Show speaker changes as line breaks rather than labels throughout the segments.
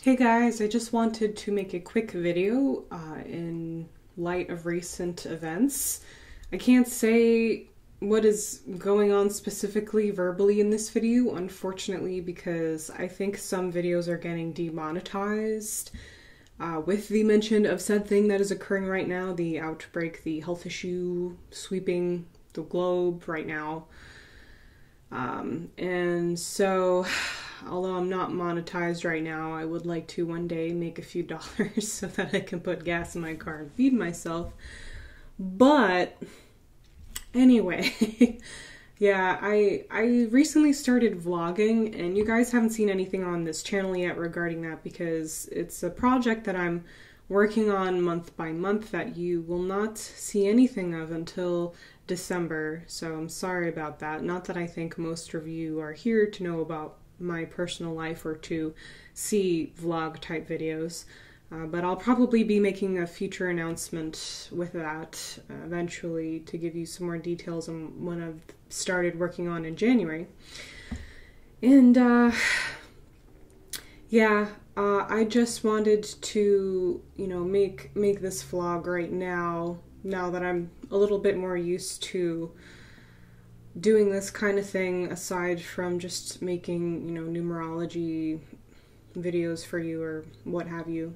Hey guys, I just wanted to make a quick video in light of recent events. I can't say what is going on specifically verbally in this video, unfortunately, because I think some videos are getting demonetized with the mention of said thing that is occurring right now, the outbreak, the health issue sweeping the globe right now. And so, although I'm not monetized right now, I would like to one day make a few dollars so that I can put gas in my car and feed myself. But anyway, yeah, I recently started vlogging, and you guys haven't seen anything on this channel yet regarding that because it's a project that I'm working on month by month that you will not see anything of until December. So I'm sorry about that. Not that I think most of you are here to know about my personal life or to see vlog type videos, but I'll probably be making a future announcement with that eventually to give you some more details on what I've started working on in January. And yeah, I just wanted to, make this vlog right now that I'm a little bit more used to doing this kind of thing, aside from just making, numerology videos for you or what have you.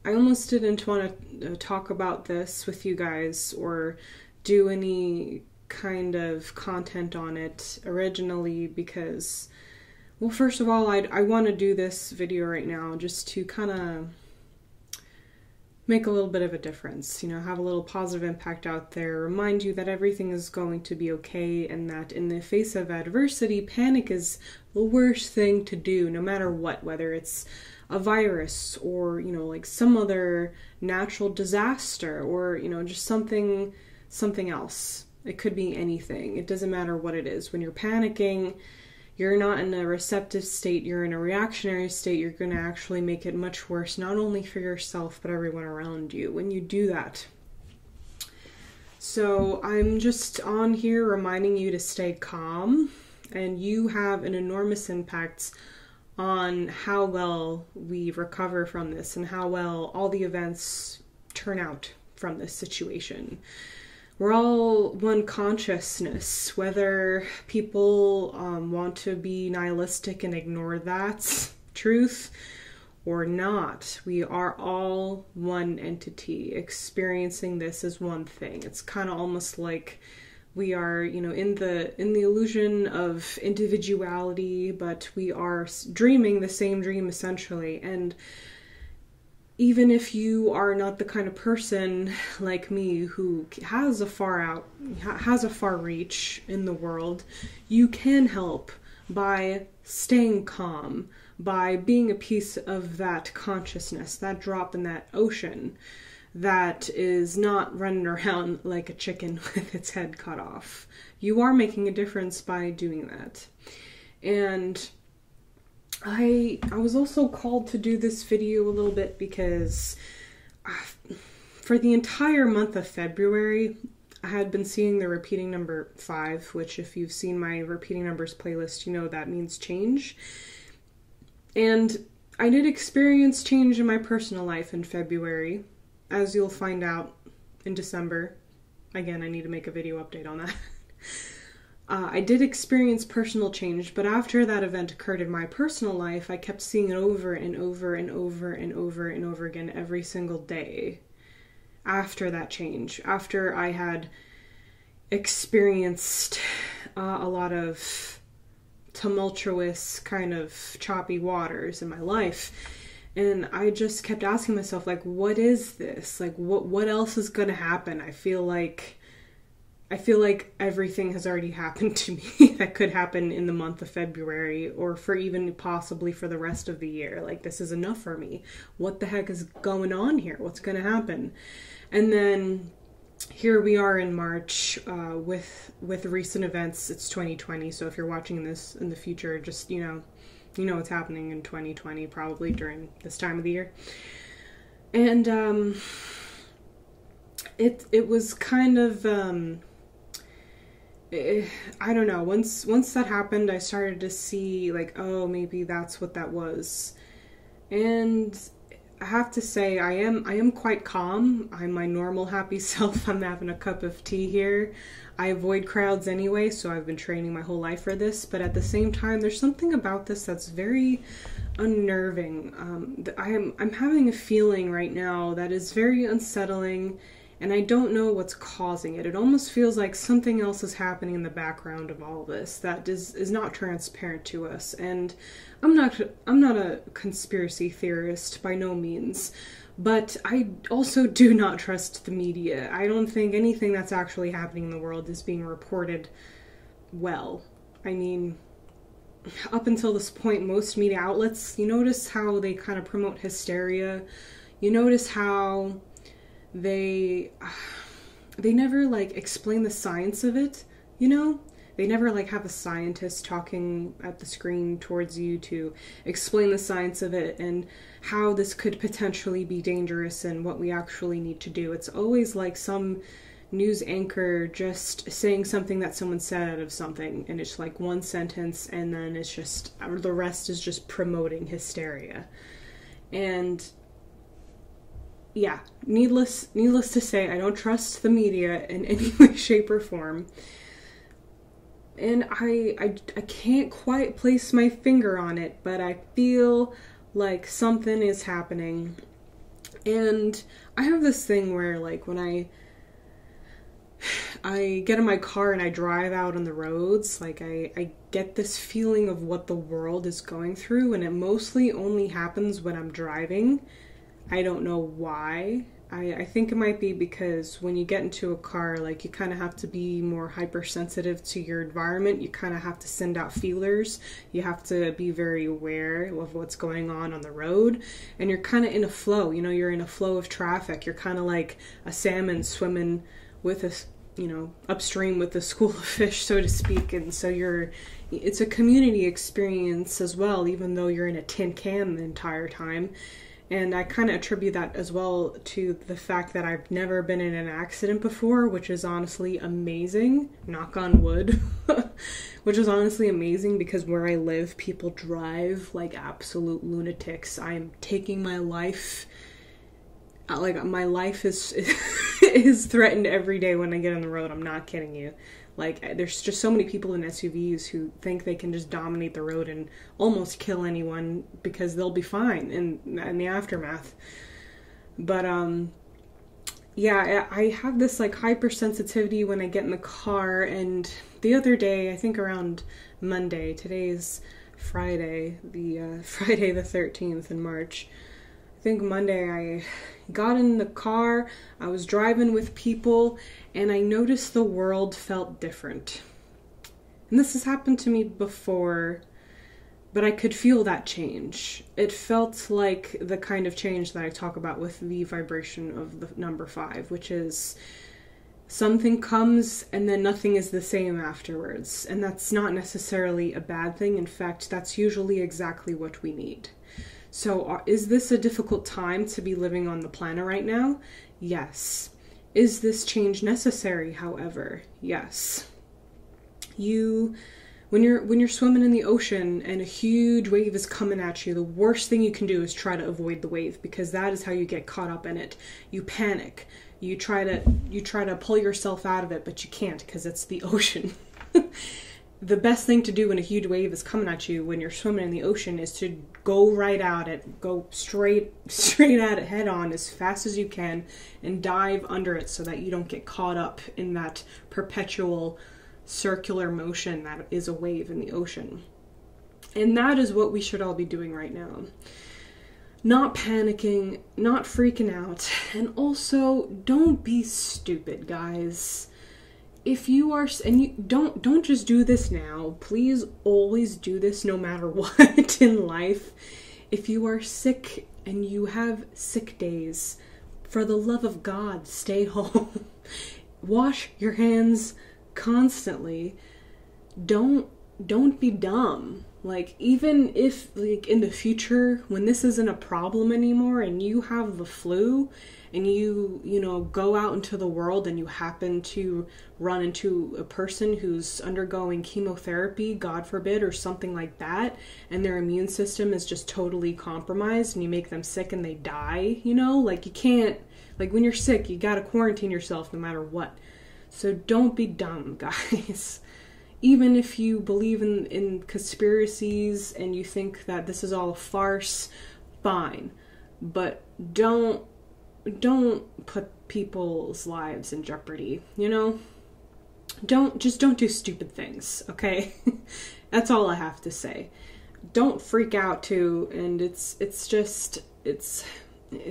I almost didn't want to talk about this with you guys or do any kind of content on it originally because, well, first of all, I want to do this video right now just to kind of make a little bit of a difference, have a little positive impact out there, remind you that everything is going to be okay and that in the face of adversity, panic is the worst thing to do, no matter what, whether it's a virus or, like some other natural disaster or, just something else. It could be anything. It doesn't matter what it is. When you're panicking, you're not in a receptive state, you're in a reactionary state, you're going to actually make it much worse, not only for yourself, but everyone around you when you do that. So I'm just on here reminding you to stay calm, and you have an enormous impact on how well we recover from this and how well all the events turn out from this situation. We're all one consciousness, whether people want to be nihilistic and ignore that truth or not. We are all one entity experiencing this as one thing. It's kind of almost like we are, in the illusion of individuality, but we are dreaming the same dream essentially. And even if you are not the kind of person like me who has a far reach in the world, you can help by staying calm, by being a piece of that consciousness, that drop in that ocean that is not running around like a chicken with its head cut off. You are making a difference by doing that. And I was also called to do this video a little bit because for the entire month of February, I had been seeing the repeating number 5, which if you've seen my repeating numbers playlist, you know that means change. And I did experience change in my personal life in February, as you'll find out in December. Again, I need to make a video update on that. I did experience personal change, but after that event occurred in my personal life, I kept seeing it over and over and over and over and over again every single day after that change, after I had experienced a lot of tumultuous kind of choppy waters in my life. And I just kept asking myself, like, what is this? Like, what else is going to happen? I feel like everything has already happened to me that could happen in the month of February or for even possibly for the rest of the year. Like, this is enough for me. What the heck is going on here? What's going to happen? And then here we are in March with recent events. It's 2020, so if you're watching this in the future, just, you know what's happening in 2020 probably during this time of the year. And it was kind of I don't know, once that happened, I started to see, like, oh, maybe that's what that was. And I have to say, I am quite calm. I'm my normal happy self. I'm having a cup of tea here. I avoid crowds anyway, so I've been training my whole life for this. But at the same time, there's something about this that's very unnerving. I'm having a feeling right now that is very unsettling, and I don't know what's causing it. It almost feels like something else is happening in the background of all this that is not transparent to us. And I'm not a conspiracy theorist by no means, but I also do not trust the media. I don't think anything that's actually happening in the world is being reported well. I mean, up until this point, most media outlets, you notice how they kind of promote hysteria. You notice how they never like explain the science of it, you know? They never like have a scientist talking at the screen towards you to explain the science of it and how this could potentially be dangerous and what we actually need to do. It's always like some news anchor just saying something that someone said out of something, and it's like one sentence, and then it's just, the rest is just promoting hysteria. And yeah, needless to say, I don't trust the media in any way, shape, or form. And I can't quite place my finger on it, but I feel like something is happening. And I have this thing where, like, when I get in my car and I drive out on the roads, like, I get this feeling of what the world is going through, and it mostly only happens when I'm driving. I don't know why. I think it might be because when you get into a car, like, you kind of have to be more hypersensitive to your environment. You kind of have to send out feelers. You have to be very aware of what's going on the road. And you're kind of in a flow. You know, you're in a flow of traffic. You're kind of like a salmon swimming with a, you know, upstream with a school of fish, so to speak. And so it's a community experience as well, even though you're in a tin can the entire time. And I kind of attribute that as well to the fact that I've never been in an accident before, which is honestly amazing, knock on wood, which is honestly amazing because where I live, people drive like absolute lunatics. I am taking my life, like my life is is threatened every day when I get on the road. I'm not kidding you. Like, there's just so many people in SUVs who think they can just dominate the road and almost kill anyone because they'll be fine in the aftermath. But, yeah, I have this, like, hypersensitivity when I get in the car, and the other day, I think around Monday, today's Friday, Friday the 13th in March, I think Monday I got in the car, I was driving with people, and I noticed the world felt different. And this has happened to me before, but I could feel that change. It felt like the kind of change that I talk about with the vibration of the number 5, which is something comes and then nothing is the same afterwards. And that's not necessarily a bad thing. In fact, that's usually exactly what we need. So is this a difficult time to be living on the planet right now? Yes. Is this change necessary, however? Yes. When you're swimming in the ocean and a huge wave is coming at you, the worst thing you can do is try to avoid the wave, because that is how you get caught up in it. You panic. You try to pull yourself out of it, but you can't because it's the ocean. The best thing to do when a huge wave is coming at you when you're swimming in the ocean is to go right at it, go straight at it head on as fast as you can, and dive under it so that you don't get caught up in that perpetual circular motion that is a wave in the ocean. And that is what we should all be doing right now. Not panicking, not freaking out, and also don't be stupid, guys. If you are, and you don't just do this now, please always do this no matter what in life. If you are sick and you have sick days, for the love of God, stay home. Wash your hands constantly. Don't be dumb. Like, even if, like, in the future, when this isn't a problem anymore and you have the flu and you know, go out into the world and you happen to run into a person who's undergoing chemotherapy, God forbid, or something like that, and their immune system is just totally compromised and you make them sick and they die, you know? Like, you can't, like, when you're sick, you gotta quarantine yourself no matter what. So don't be dumb, guys. Even if you believe in conspiracies and you think that this is all a farce, fine. But don't put people's lives in jeopardy, you know? Don't do stupid things, okay? That's all I have to say. Don't freak out too, and it's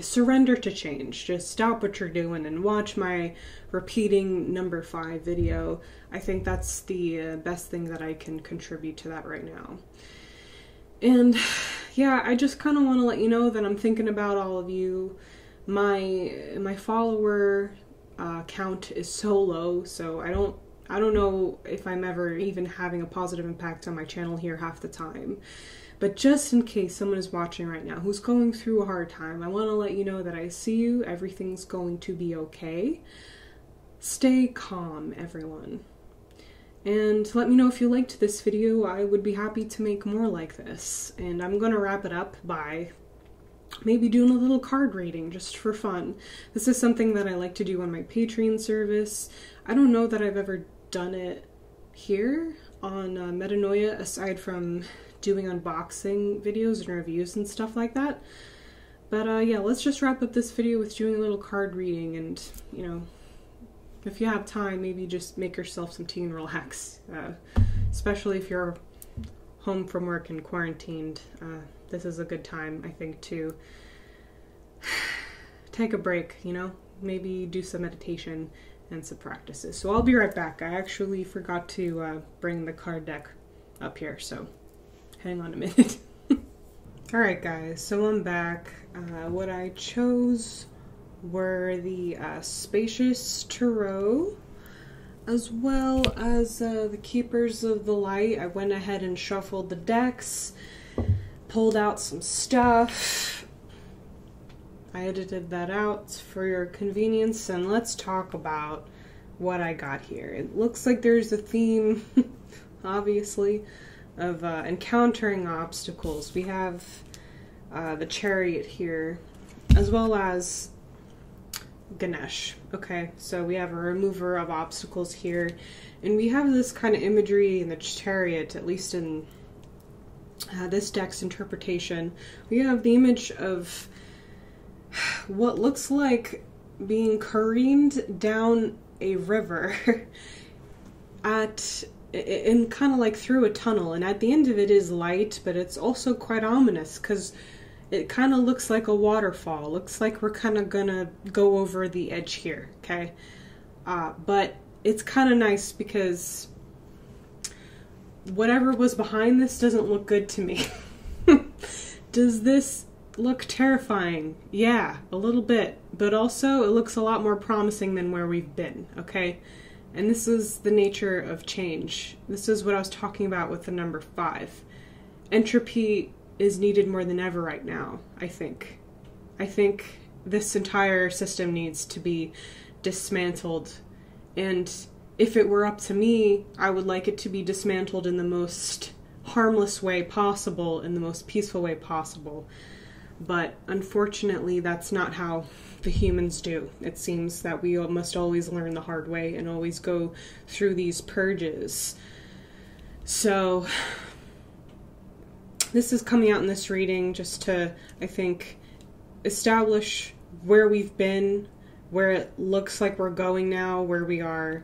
surrender to change. Just stop what you're doing and watch my repeating number 5 video. I think that's the best thing that I can contribute to that right now. And yeah, I just kind of want to let you know that I'm thinking about all of you. My follower count is so low, so I don't know if I'm ever even having a positive impact on my channel here half the time. But just in case someone is watching right now who's going through a hard time, I want to let you know that I see you. Everything's going to be okay. Stay calm, everyone. And let me know if you liked this video. I would be happy to make more like this. And I'm going to wrap it up by maybe doing a little card reading just for fun. This is something that I like to do on my Patreon service. I don't know that I've ever done it here on Metanoia, aside from doing unboxing videos and reviews and stuff like that. But yeah, let's just wrap up this video with doing a little card reading, and you know, if you have time, maybe just make yourself some tea and relax. Especially if you're home from work and quarantined, this is a good time, I think, to take a break, you know? Maybe do some meditation and some practices. So I'll be right back. I actually forgot to bring the card deck up here, so hang on a minute. Alright guys, so I'm back. What I chose were the Spacious Tarot, as well as the Keepers of the Light. I went ahead and shuffled the decks, pulled out some stuff. I edited that out for your convenience, and let's talk about what I got here. It looks like there's a theme, obviously, of encountering obstacles. We have the Chariot here, as well as Ganesh. Okay, so we have a remover of obstacles here, and we have this kind of imagery in the Chariot, at least in this deck's interpretation. We have the image of what looks like being careened down a river in kind of like through a tunnel, and at the end of it is light, but it's also quite ominous because it kind of looks like a waterfall. Looks like we're kind of gonna go over the edge here, okay? But it's kind of nice because whatever was behind this doesn't look good to me. Does this look terrifying? Yeah, a little bit, but also it looks a lot more promising than where we've been, okay? And this is the nature of change. This is what I was talking about with the number 5. Entropy is needed more than ever right now, I think. I think this entire system needs to be dismantled, and if it were up to me, I would like it to be dismantled in the most harmless way possible, in the most peaceful way possible. But unfortunately, that's not how the humans do. It seems that we must always learn the hard way and always go through these purges. So this is coming out in this reading just to, I think, establish where we've been, where it looks like we're going now, where we are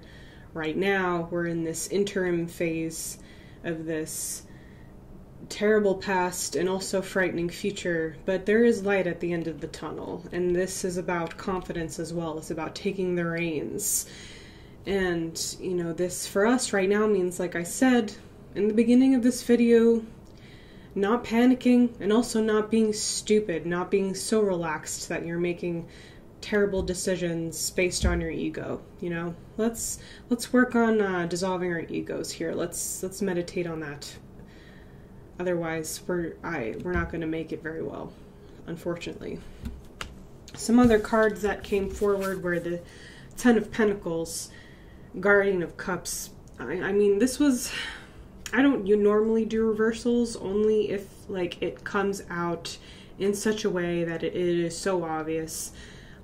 right now. We're in this interim phase of this terrible past and also frightening future, but there is light at the end of the tunnel, and this is about confidence as well. It's about taking the reins. And you know, this for us right now means, like I said in the beginning of this video, not panicking, and also not being stupid, not being so relaxed that you're making terrible decisions based on your ego. You know, let's work on dissolving our egos here. Let's meditate on that. Otherwise, we're not going to make it very well, unfortunately. Some other cards that came forward were the Ten of Pentacles, Guardian of Cups. I mean, this was... I don't normally do reversals, only if like it comes out in such a way that it is so obvious.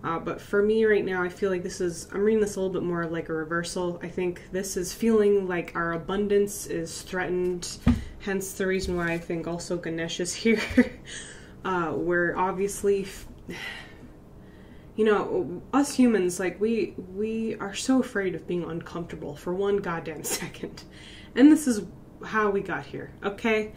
But for me right now, I feel like I'm reading this a little bit more like a reversal. I think this is feeling like our abundance is threatened, hence the reason why I think also Ganesh is here. We're obviously, you know, us humans, like we are so afraid of being uncomfortable for one goddamn second. And this is how we got here, okay?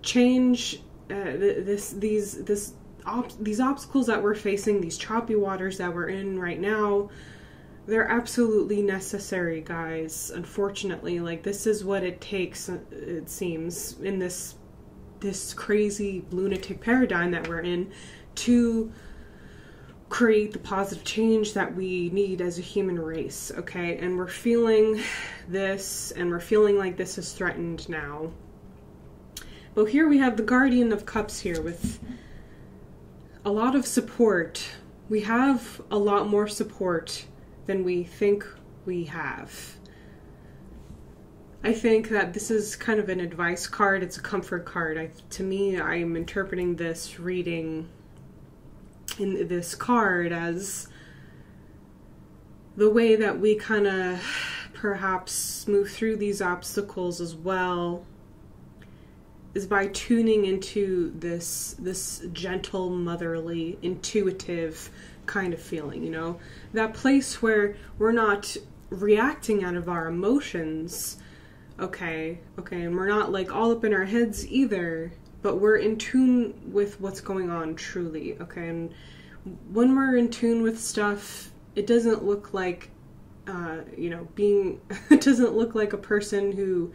Change, these obstacles that we're facing, these choppy waters that we're in right now, they're absolutely necessary, guys. Unfortunately, like, this is what it takes, it seems, in this crazy lunatic paradigm that we're in to create the positive change that we need as a human race, okay? And we're feeling this, and we're feeling like this is threatened now. But here we have the Guardian of Cups here with a lot of support. We have a lot more support than we think we have. I think that this is kind of an advice card. It's a comfort card. To me, I'm interpreting this reading in this card as the way that we kind of perhaps move through these obstacles as well is by tuning into this gentle, motherly, intuitive kind of feeling, you know? That place where we're not reacting out of our emotions, okay, and we're not like all up in our heads either, but we're in tune with what's going on truly, okay? And when we're in tune with stuff, it doesn't look like, you know, it doesn't look like a person who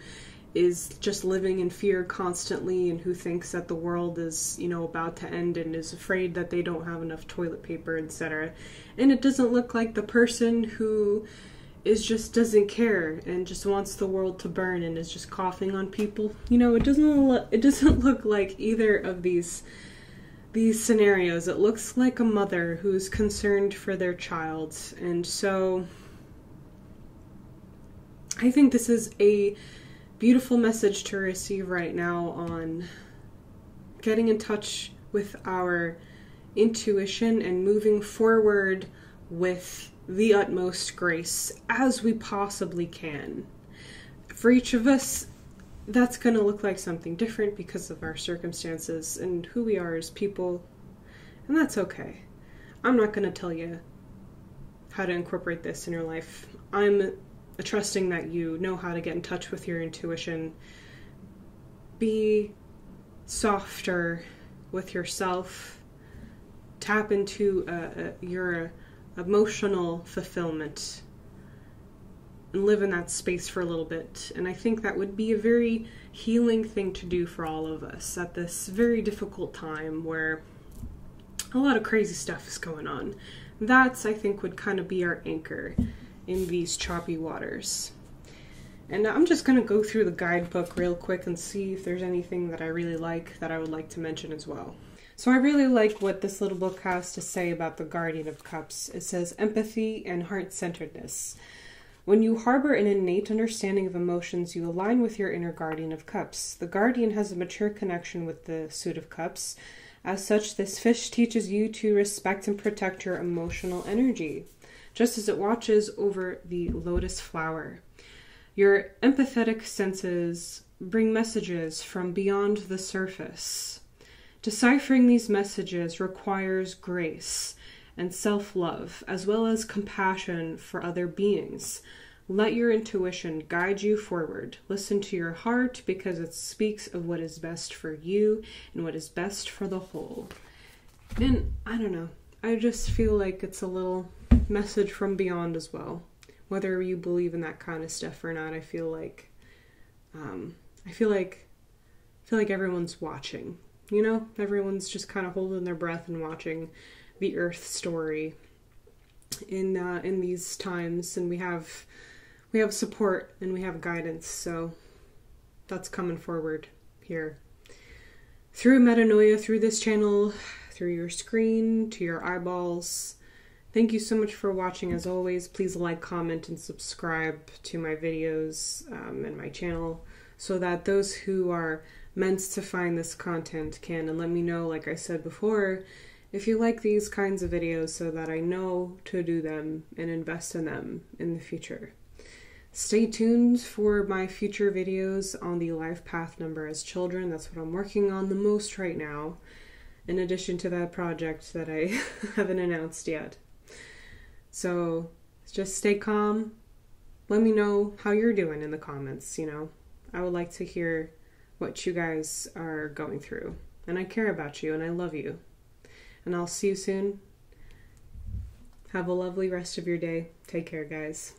is just living in fear constantly and who thinks that the world is, you know, about to end and is afraid that they don't have enough toilet paper, etc. And it doesn't look like the person who doesn't care and just wants the world to burn and is just coughing on people. You know, it doesn't look like either of these scenarios. It looks like a mother who's concerned for their child. And so I think this is a beautiful message to receive right now on getting in touch with our intuition and moving forward with the utmost grace as we possibly can. For each of us, that's going to look like something different because of our circumstances and who we are as people, and that's okay. I'm not going to tell you how to incorporate this in your life. I'm trusting that you know how to get in touch with your intuition. Be softer with yourself. Tap into your emotional fulfillment and live in that space for a little bit. And I think that would be a very healing thing to do for all of us at this very difficult time where a lot of crazy stuff is going on. That's, I think, would kind of be our anchor in these choppy waters. And I'm just going to go through the guidebook real quick and see if there's anything that I really like that I would like to mention as well. So I really like what this little book has to say about the Guardian of Cups. It says, empathy and heart-centeredness. When you harbor an innate understanding of emotions, you align with your inner Guardian of Cups. The Guardian has a mature connection with the Suit of Cups. As such, this fish teaches you to respect and protect your emotional energy, just as it watches over the lotus flower. Your empathetic senses bring messages from beyond the surface. Deciphering these messages requires grace and self-love, as well as compassion for other beings. Let your intuition guide you forward. Listen to your heart because it speaks of what is best for you and what is best for the whole. And I don't know, I just feel like it's a little message from beyond as well. Whether you believe in that kind of stuff or not, I feel like everyone's watching. You know, everyone's just kind of holding their breath and watching the Earth story in these times, and we have support and we have guidance. So that's coming forward here. Through metanoia, through this channel, through your screen, to your eyeballs. Thank you so much for watching. As always, please like, comment, and subscribe to my videos and my channel so that those who are meant to find this content can. And let me know, like I said before, if you like these kinds of videos so that I know to do them and invest in them in the future. Stay tuned for my future videos on the life path number as children. That's what I'm working on the most right now, in addition to that project that I haven't announced yet. So just stay calm. Let me know how you're doing in the comments, you know. I would like to hear what you guys are going through. And I care about you and I love you. And I'll see you soon. Have a lovely rest of your day. Take care, guys.